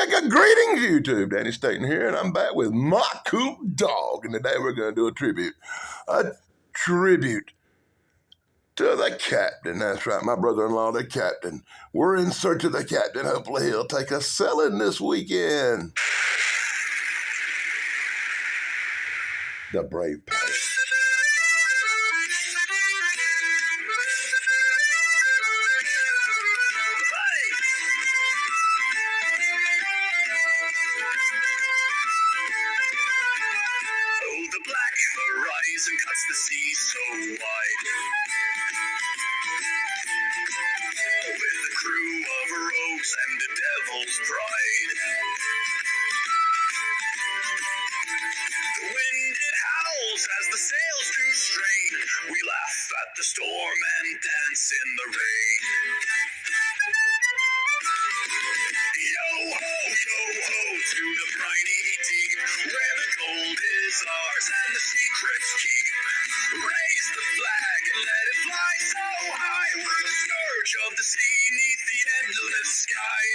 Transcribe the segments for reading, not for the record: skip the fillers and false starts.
Greetings, YouTube. Danny Staten here, and I'm back with my cool dog. And today we're going to do a tribute to the captain. That's right, my brother-in-law, the captain. We're in search of the captain. Hopefully he'll take us sailing this weekend. The brave pirate. The black horizon cuts the sea so wide, with a crew of rogues and a devil's pride. The wind it howls as the sails do strain. We laugh at the storm and dance in the rain. Yo ho, to the briny deep, where the gold is ours and the secrets keep. Raise the flag and let it fly so high. We're the scourge of the sea, neath the endless sky.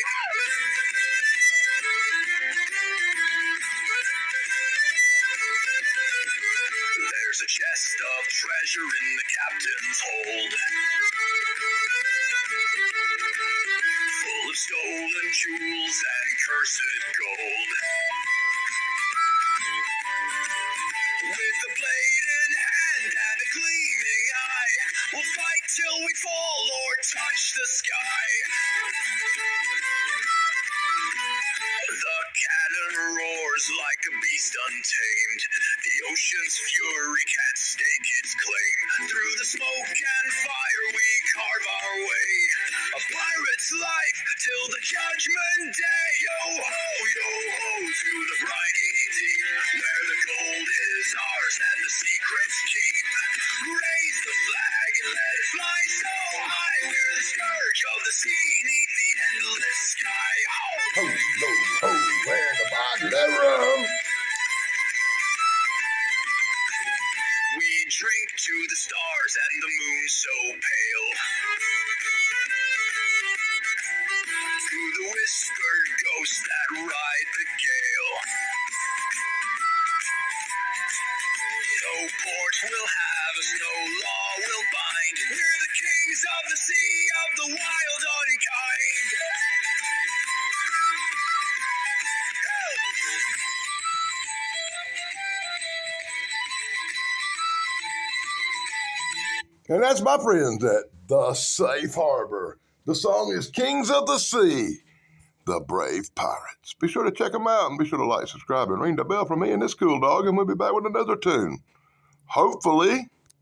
There's a chest of treasure in the captain's hold, full of stolen jewels and cursed gold. With a blade in hand and a gleaming eye, we'll fight till we fall or touch the sky. The cannon roars like a beast untamed. The ocean's fury can't stake its claim. Through the smoke and fire we carve our way, a pirate's life till the judgment day. Yo ho, to the briny deep, where the gold is ours and the secrets keep. Raise the flag and let it fly so high. We're the scourge of the sea, neath the endless sky. Ho, lo, ho, and a bottle of rum. We drink to the stars and the moon so pale, to the whispered ghosts that ride the gale. No port will have us, no law will bind. We're the kings of the sea, of the wild unkind. And that's my friends at the Safe Harbor. The song is Kings of the Sea, the Brave Pirates. Be sure to check them out and be sure to like, subscribe, and ring the bell for me and this cool dog, and we'll be back with another tune. Hopefully